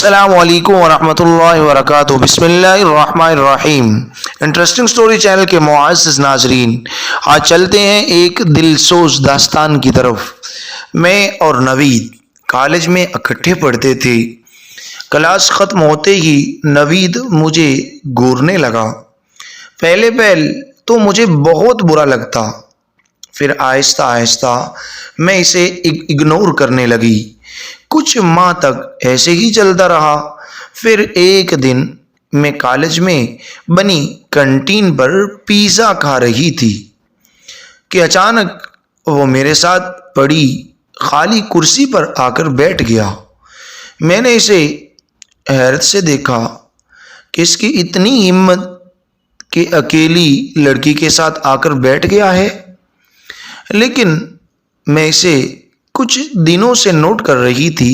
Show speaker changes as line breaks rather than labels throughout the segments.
السلام علیکم ورحمۃ اللہ وبرکاتہ۔ بسم اللہ الرحمن الرحیم۔ انٹرسٹنگ سٹوری چینل کے معزز ناظرین، آج چلتے ہیں ایک دل سوز داستان کی طرف۔ میں اور نوید کالج میں اکٹھے پڑھتے تھے۔ کلاس ختم ہوتے ہی نوید مجھے گورنے لگا۔ پہلے تو مجھے بہت برا لگتا، پھر آہستہ آہستہ میں اسے اگنور کرنے لگی۔ کچھ ماہ تک ایسے ہی چلتا رہا۔ پھر ایک دن میں کالج میں بنی کنٹین پر پیزا کھا رہی تھی کہ اچانک وہ میرے ساتھ پڑی خالی کرسی پر آ کر بیٹھ گیا۔ میں نے اسے حیرت سے دیکھا کہ اس کی اتنی ہمت کہ اکیلی لڑکی کے ساتھ آ کر بیٹھ گیا ہے، لیکن میں اسے کچھ دنوں سے نوٹ کر رہی تھی۔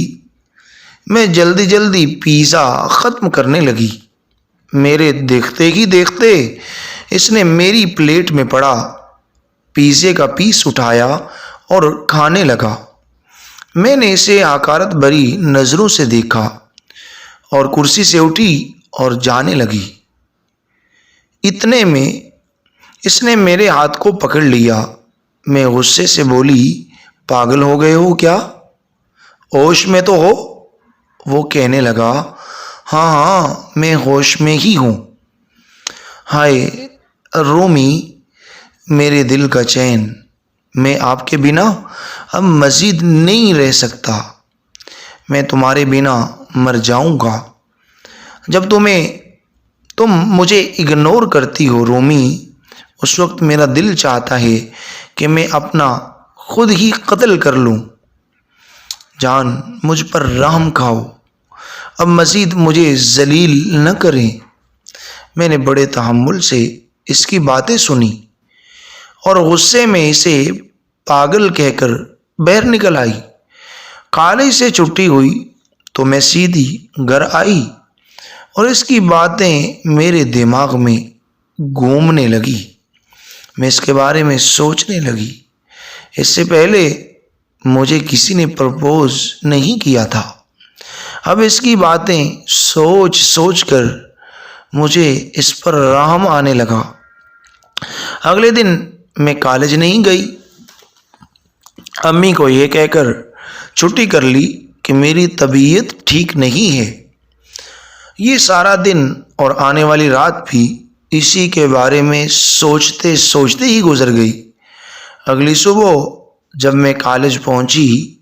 میں جلدی پیزا ختم کرنے لگی۔ میرے دیکھتے ہی دیکھتے اس نے میری پلیٹ میں پڑا پیزے کا پیس اٹھایا اور کھانے لگا۔ میں نے اسے حقارت بھری نظروں سے دیکھا اور کرسی سے اٹھی اور جانے لگی۔ اتنے میں اس نے میرے ہاتھ کو پکڑ لیا۔ میں غصے سے بولی، پاگل ہو گئے ہو کیا؟ ہوش میں تو ہو؟ وہ کہنے لگا، ہاں میں ہوش میں ہی ہوں۔ ہائے رومی، میرے دل کا چین، میں آپ کے بنا اب مزید نہیں رہ سکتا۔ میں تمہارے بنا مر جاؤں گا۔ جب تم مجھے اگنور کرتی ہو رومی، اس وقت میرا دل چاہتا ہے کہ میں اپنا خود ہی قتل کر لوں۔ جان، مجھ پر رحم کھاؤ، اب مزید مجھے ذلیل نہ کریں۔ میں نے بڑے تحمل سے اس کی باتیں سنی اور غصے میں اسے پاگل کہہ کر باہر نکل آئی۔ کالج سے چھٹی ہوئی تو میں سیدھی گھر آئی اور اس کی باتیں میرے دماغ میں گھومنے لگی۔ میں اس کے بارے میں سوچنے لگی۔ اس سے پہلے مجھے کسی نے پرپوز نہیں کیا تھا۔ اب اس کی باتیں سوچ کر مجھے اس پر رحم آنے لگا۔ اگلے دن میں کالج نہیں گئی۔ امی کو یہ کہہ کر چھٹی کر لی کہ میری طبیعت ٹھیک نہیں ہے۔ یہ سارا دن اور آنے والی رات بھی اسی کے بارے میں سوچتے ہی گزر گئی۔ اگلی صبح جب میں کالج پہنچی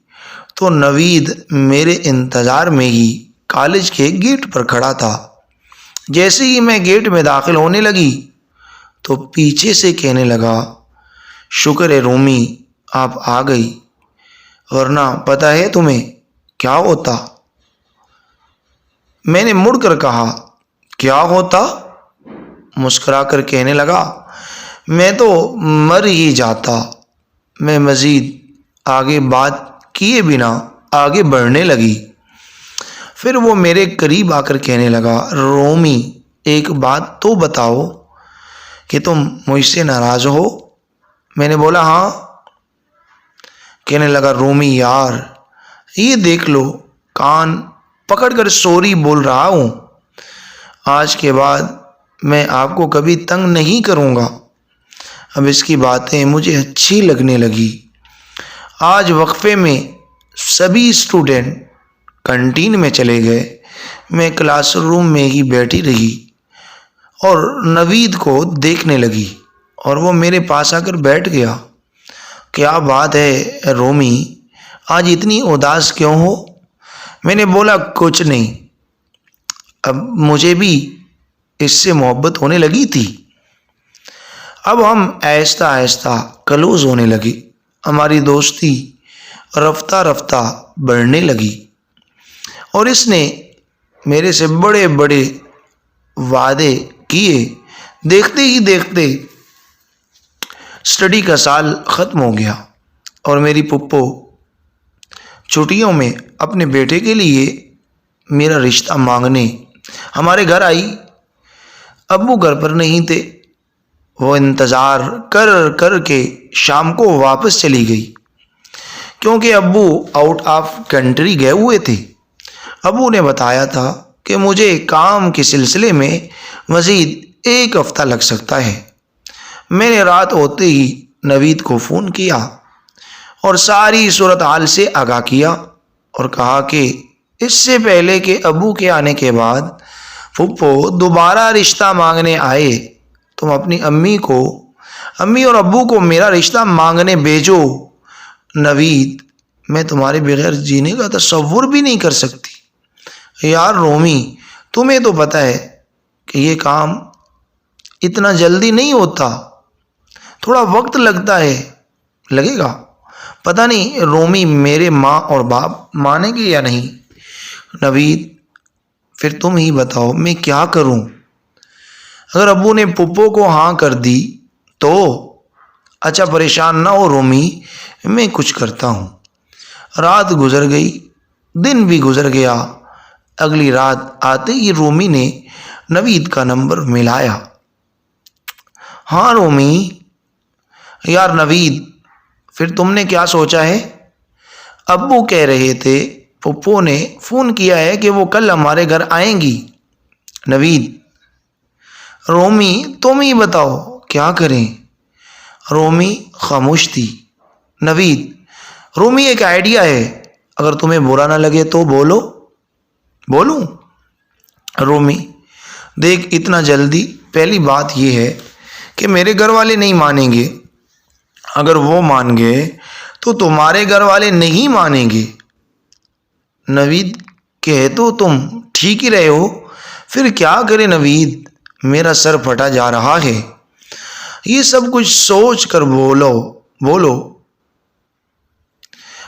تو نوید میرے انتظار میں ہی کالج کے گیٹ پر کھڑا تھا۔ جیسے ہی میں گیٹ میں داخل ہونے لگی تو پیچھے سے کہنے لگا، شکر ہے رومی آپ آ گئی، ورنہ پتہ ہے تمہیں کیا ہوتا؟ میں نے مڑ کر کہا، کیا ہوتا؟ مسکرا کر کہنے لگا، میں تو مر ہی جاتا۔ میں مزید آگے بات کیے بنا آگے بڑھنے لگی۔ پھر وہ میرے قریب آ کر کہنے لگا، رومی ایک بات تو بتاؤ کہ تم مجھ سے ناراض ہو؟ میں نے بولا ہاں۔ کہنے لگا، رومی یار یہ دیکھ لو، کان پکڑ کر سوری بول رہا ہوں۔ آج کے بعد میں آپ کو کبھی تنگ نہیں کروں گا۔ اب اس کی باتیں مجھے اچھی لگنے لگی۔ آج وقفے میں سبھی اسٹوڈنٹ کنٹین میں چلے گئے۔ میں کلاس روم میں ہی بیٹھی رہی اور نوید کو دیکھنے لگی اور وہ میرے پاس آ کر بیٹھ گیا۔ کیا بات ہے رومی، آج اتنی اداس کیوں ہو؟ میں نے بولا، کچھ نہیں، اب مجھے بھی اس سے محبت ہونے لگی تھی۔ اب ہم آہستہ آہستہ کلوز ہونے لگے۔ ہماری دوستی رفتہ رفتہ بڑھنے لگی اور اس نے میرے سے بڑے بڑے وعدے کیے۔ دیکھتے ہی دیکھتے اسٹڈی کا سال ختم ہو گیا اور میری پھپھو چھٹیوں میں اپنے بیٹے کے لیے میرا رشتہ مانگنے ہمارے گھر آئی۔ ابو گھر پر نہیں تھے۔ وہ انتظار کر کے شام کو واپس چلی گئی کیونکہ ابو آؤٹ آف کنٹری گئے ہوئے تھے۔ ابو نے بتایا تھا کہ مجھے کام کے سلسلے میں مزید 1 ہفتہ لگ سکتا ہے۔ میں نے رات ہوتے ہی نوید کو فون کیا اور ساری صورتحال سے آگاہ کیا اور کہا کہ اس سے پہلے کہ ابو کے آنے کے بعد پھپھو دوبارہ رشتہ مانگنے آئے، تم اپنی امی اور ابو کو میرا رشتہ مانگنے بھیجو۔ نوید، میں تمہارے بغیر جینے کا تصور بھی نہیں کر سکتی۔ یار رومی، تمہیں تو پتہ ہے کہ یہ کام اتنا جلدی نہیں ہوتا، تھوڑا وقت لگے گا۔ پتہ نہیں رومی میرے ماں اور باپ مانیں گے یا نہیں۔ نوید، پھر تم ہی بتاؤ میں کیا کروں؟ اگر ابو نے پھپھو کو ہاں کر دی تو؟ اچھا پریشان نہ ہو رومی، میں کچھ کرتا ہوں۔ رات گزر گئی، دن بھی گزر گیا۔ اگلی رات آتے ہی رومی نے نوید کا نمبر ملایا۔ ہاں رومی۔ یار نوید، پھر تم نے کیا سوچا ہے؟ ابو کہہ رہے تھے پھپھو نے فون کیا ہے کہ وہ کل ہمارے گھر آئیں گی۔ نوید، رومی تم ہی بتاؤ کیا کریں؟ رومی خاموش تھی۔ نوید، رومی ایک آئیڈیا ہے، اگر تمہیں برا نہ لگے تو بولوں؟ رومی، دیکھ اتنا جلدی، پہلی بات یہ ہے کہ میرے گھر والے نہیں مانیں گے، اگر وہ مان گئے تو تمہارے گھر والے نہیں مانیں گے۔ نوید، کہہ تو تم ٹھیک ہی رہے ہو، پھر کیا کرے نوید، میرا سر پھٹا جا رہا ہے۔ یہ سب کچھ سوچ کر بولو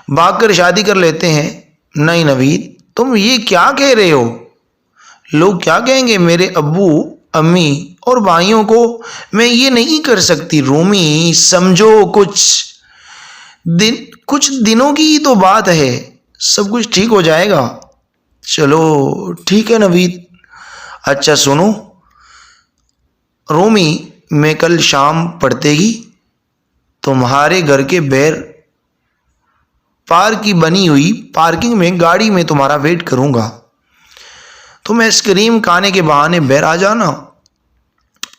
بھاگ کر شادی کر لیتے ہیں۔ نہیں نوید، تم یہ کیا کہہ رہے ہو؟ لوگ کیا کہیں گے؟ میرے ابو امی اور بھائیوں کو میں یہ نہیں کر سکتی۔ رومی سمجھو، کچھ دنوں کی تو بات ہے، سب کچھ ٹھیک ہو جائے گا۔ چلو ٹھیک ہے نوید۔ اچھا سنو رومی، میں کل شام پڑتے ہی تمہارے گھر کے باہر پارک کی بنی ہوئی پارکنگ میں گاڑی میں تمہارا ویٹ کروں گا، تم آئس کریم کھانے کے بہانے باہر آ جانا۔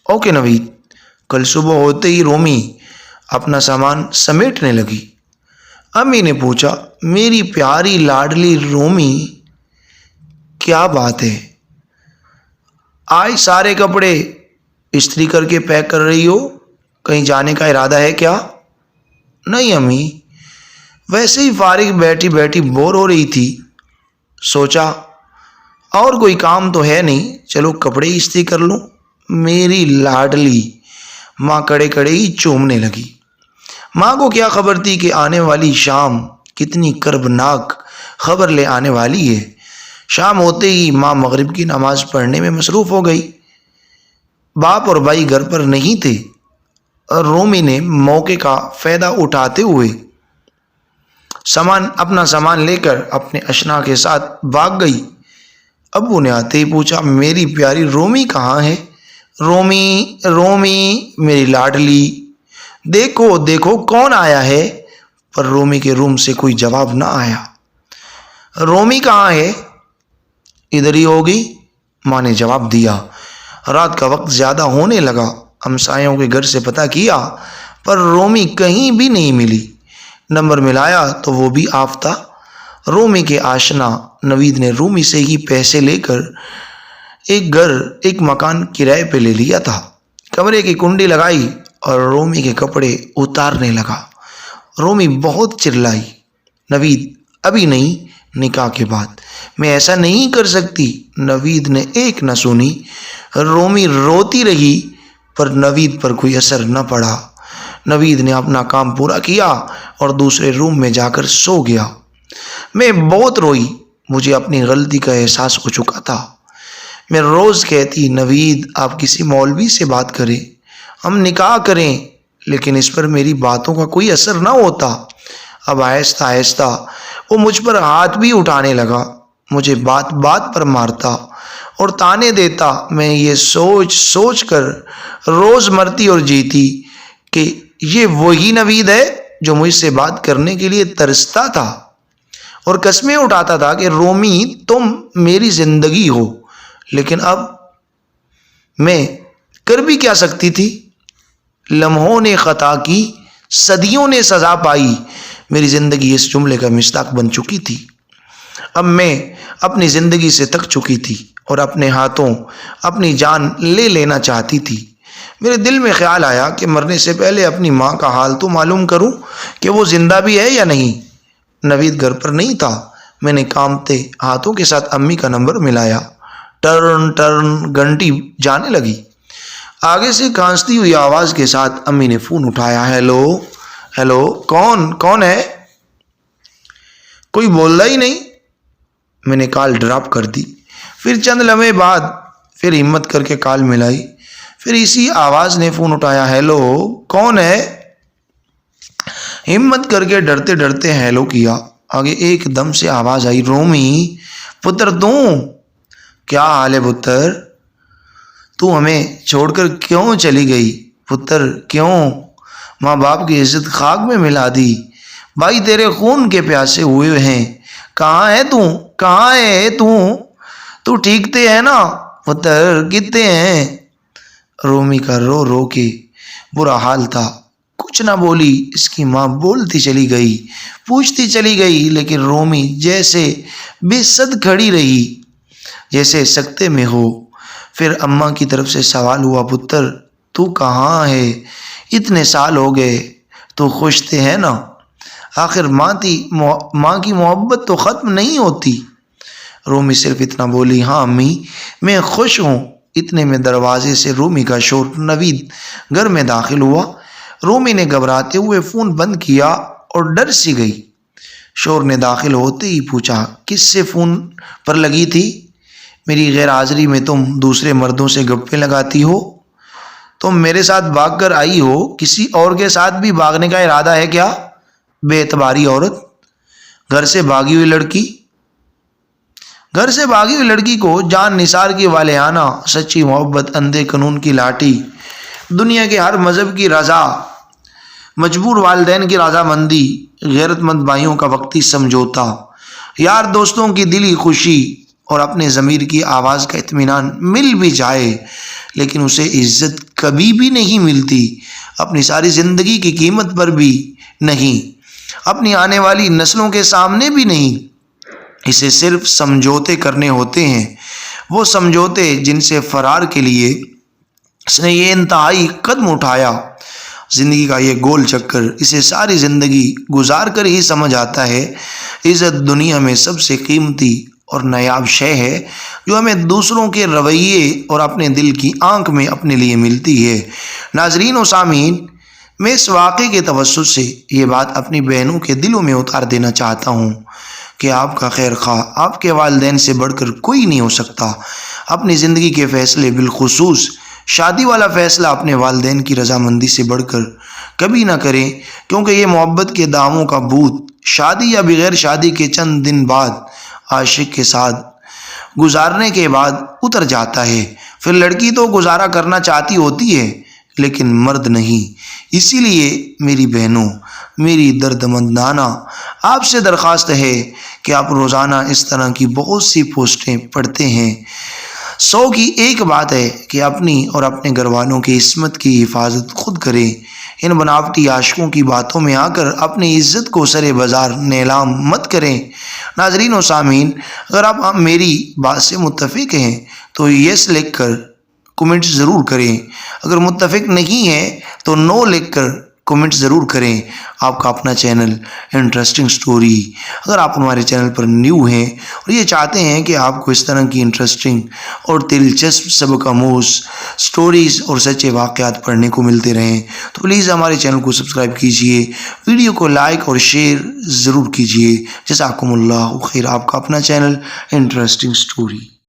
اوکے نوید۔ کل صبح ہوتے ہی رومی اپنا سامان سمیٹنے لگی۔ امی نے پوچھا، میری پیاری لاڈلی رومی، کیا بات ہے؟ آج سارے کپڑے استری کر کے پیک کر رہی ہو؟ کہیں جانے کا ارادہ ہے کیا؟ نہیں امی، ویسے ہی فارغ بیٹھی بیٹھی بور ہو رہی تھی، سوچا اور کوئی کام تو ہے نہیں، چلو کپڑے استری کر لوں۔ میری لاڈلی، ماں کڑے کڑے ہی چومنے لگی۔ ماں کو کیا خبر تھی کہ آنے والی شام کتنی کربناک خبر لے آنے والی ہے۔ شام ہوتے ہی ماں مغرب کی نماز پڑھنے میں مصروف ہو گئی۔ باپ اور بھائی گھر پر نہیں تھے اور رومی نے موقع کا فائدہ اٹھاتے ہوئے اپنا سامان لے کر اپنے اشنا کے ساتھ بھاگ گئی۔ ابو نے آتے ہی پوچھا، میری پیاری رومی کہاں ہے؟ رومی میری لاڈلی، دیکھو کون آیا ہے؟ پر رومی کے روم سے کوئی جواب نہ آیا۔ رومی کہاں ہے؟ ادھر ہی ہوگی، ماں نے جواب دیا۔ رات کا وقت زیادہ ہونے لگا، ہمسایوں کے گھر سے پتہ کیا پر رومی کہیں بھی نہیں ملی۔ نمبر ملایا تو وہ بھی آف تھا۔ رومی کے آشنا نوید نے رومی سے ہی پیسے لے کر ایک مکان کرائے پہ لے لیا تھا۔ کمرے کی کنڈی لگائی اور رومی کے کپڑے اتارنے لگا۔ رومی بہت چرلائی، نوید ابھی نہیں، نکاح کے بعد میں ایسا نہیں کر سکتی۔ نوید نے ایک نہ سنی۔ رومی روتی رہی پر نوید پر کوئی اثر نہ پڑا۔ نوید نے اپنا کام پورا کیا اور دوسرے روم میں جا کر سو گیا۔ میں بہت روئی، مجھے اپنی غلطی کا احساس ہو چکا تھا۔ میں روز کہتی، نوید آپ کسی مولوی سے بات کریں، ہم نکاح کریں، لیکن اس پر میری باتوں کا کوئی اثر نہ ہوتا۔ اب آہستہ آہستہ وہ مجھ پر ہاتھ بھی اٹھانے لگا، مجھے بات بات پر مارتا اور تانے دیتا۔ میں یہ سوچ کر روز مرتی اور جیتی کہ یہ وہی نوید ہے جو مجھ سے بات کرنے کے لیے ترستا تھا اور قسمیں اٹھاتا تھا کہ رومی تم میری زندگی ہو، لیکن اب میں کر بھی کیا سکتی تھی؟ لمحوں نے خطا کی، صدیوں نے سزا پائی، میری زندگی اس جملے کا مصداق بن چکی تھی۔ اب میں اپنی زندگی سے تک چکی تھی اور اپنے ہاتھوں اپنی جان لے لینا چاہتی تھی۔ میرے دل میں خیال آیا کہ مرنے سے پہلے اپنی ماں کا حال تو معلوم کروں کہ وہ زندہ بھی ہے یا نہیں۔ نوید گھر پر نہیں تھا۔ میں نے کانپتے ہاتھوں کے ساتھ امی کا نمبر ملایا۔ ٹرن ٹرن گھنٹی جانے لگی۔ آگے سے کھانستی ہوئی آواز کے ساتھ امی نے فون اٹھایا۔ ہیلو ہیلو، کون ہے؟ کوئی بول رہا ہی نہیں۔ میں نے کال ڈراپ کر دی۔ پھر چند لمحے بعد پھر ہمت کر کے کال ملائی۔ پھر اسی آواز نے فون اٹھایا۔ ہیلو، کون ہے؟ ہمت کر کے ڈرتے ڈرتے ہیلو کیا۔ آگے ایک دم سے آواز آئی، رومی پتر کیا حال ہے پتر؟ تو ہمیں چھوڑ کر کیوں چلی گئی پتر؟ کیوں ماں باپ کی عزت خاک میں ملا دی؟ بھائی تیرے خون کے پیاسے ہوئے ہیں۔ کہاں ہے تو؟ کہاں ہے تو ٹھیک تے ہے نا پتر؟ کتے ہیں؟ رومی کا رو رو کے برا حال تھا، کچھ نہ بولی۔ اس کی ماں بولتی چلی گئی، پوچھتی چلی گئی، لیکن رومی جیسے بے سد کھڑی رہی، جیسے سکتے میں ہو۔ پھر اماں کی طرف سے سوال ہوا، پتر تو کہاں ہے؟ اتنے سال ہو گئے، تو خوش تھے ہے نا؟ آخر ماں کی محبت تو ختم نہیں ہوتی۔ رومی صرف اتنا بولی، ہاں امی میں خوش ہوں۔ اتنے میں دروازے سے رومی کا شور نوید گھر میں داخل ہوا۔ رومی نے گھبراتے ہوئے فون بند کیا اور ڈر سی گئی۔ شور نے داخل ہوتے ہی پوچھا، کس سے فون پر لگی تھی؟ میری غیر حاضری میں تم دوسرے مردوں سے گپیں لگاتی ہو؟ تم میرے ساتھ بھاگ کر آئی ہو، کسی اور کے ساتھ بھی بھاگنے کا ارادہ ہے کیا؟ بے اعتباری عورت، گھر سے بھاگی ہوئی لڑکی کو جان نثار کی والہانہ سچی محبت، اندھے قانون کی لاٹھی، دنیا کے ہر مذہب کی رضا، مجبور والدین کی رضامندی، غیرت مند بھائیوں کا وقتی سمجھوتا، یار دوستوں کی دلی خوشی اور اپنے ضمیر کی آواز کا اطمینان مل بھی جائے لیکن اسے عزت کبھی بھی نہیں ملتی، اپنی ساری زندگی کی قیمت پر بھی نہیں، اپنی آنے والی نسلوں کے سامنے بھی نہیں۔ اسے صرف سمجھوتے کرنے ہوتے ہیں، وہ سمجھوتے جن سے فرار کے لیے اس نے یہ انتہائی قدم اٹھایا۔ زندگی کا یہ گول چکر اسے ساری زندگی گزار کر ہی سمجھ آتا ہے۔ عزت دنیا میں سب سے قیمتی اور نایاب شے ہے جو ہمیں دوسروں کے رویے اور اپنے دل کی آنکھ میں اپنے لیے ملتی ہے۔ ناظرین و سامعین، میں اس واقعے کے توسط سے یہ بات اپنی بہنوں کے دلوں میں اتار دینا چاہتا ہوں کہ آپ کا خیر خواہ آپ کے والدین سے بڑھ کر کوئی نہیں ہو سکتا۔ اپنی زندگی کے فیصلے، بالخصوص شادی والا فیصلہ، اپنے والدین کی رضامندی سے بڑھ کر کبھی نہ کریں، کیونکہ یہ محبت کے داموں کا بھوت شادی یا بغیر شادی کے چند دن بعد عاشق کے ساتھ گزارنے کے بعد اتر جاتا ہے۔ پھر لڑکی تو گزارا کرنا چاہتی ہوتی ہے لیکن مرد نہیں۔ اسی لیے میری بہنوں، میری درد مندانہ آپ سے درخواست ہے کہ آپ روزانہ اس طرح کی بہت سی پوسٹیں پڑھتے ہیں۔ 100 کی ایک بات ہے کہ اپنی اور اپنے گھر والوں کی عصمت کی حفاظت خود کریں۔ ان بناوٹی عاشقوں کی باتوں میں آ کر اپنی عزت کو سرے بازار نیلام مت کریں۔ ناظرین و سامعین، اگر آپ میری بات سے متفق ہیں تو یس لکھ کر کمنٹ ضرور کریں، اگر متفق نہیں ہیں تو نو لکھ کر کمنٹ ضرور کریں۔ آپ کا اپنا چینل انٹرسٹنگ سٹوری، اگر آپ ہمارے چینل پر نیو ہیں اور یہ چاہتے ہیں کہ آپ کو اس طرح کی انٹرسٹنگ اور دلچسپ سبق آموز سٹوریز اور سچے واقعات پڑھنے کو ملتے رہیں تو پلیز ہمارے چینل کو سبسکرائب کیجئے، ویڈیو کو لائک اور شیئر ضرور کیجئے۔ جزاکم اللہ خیر۔ آپ کا اپنا چینل انٹرسٹنگ سٹوری۔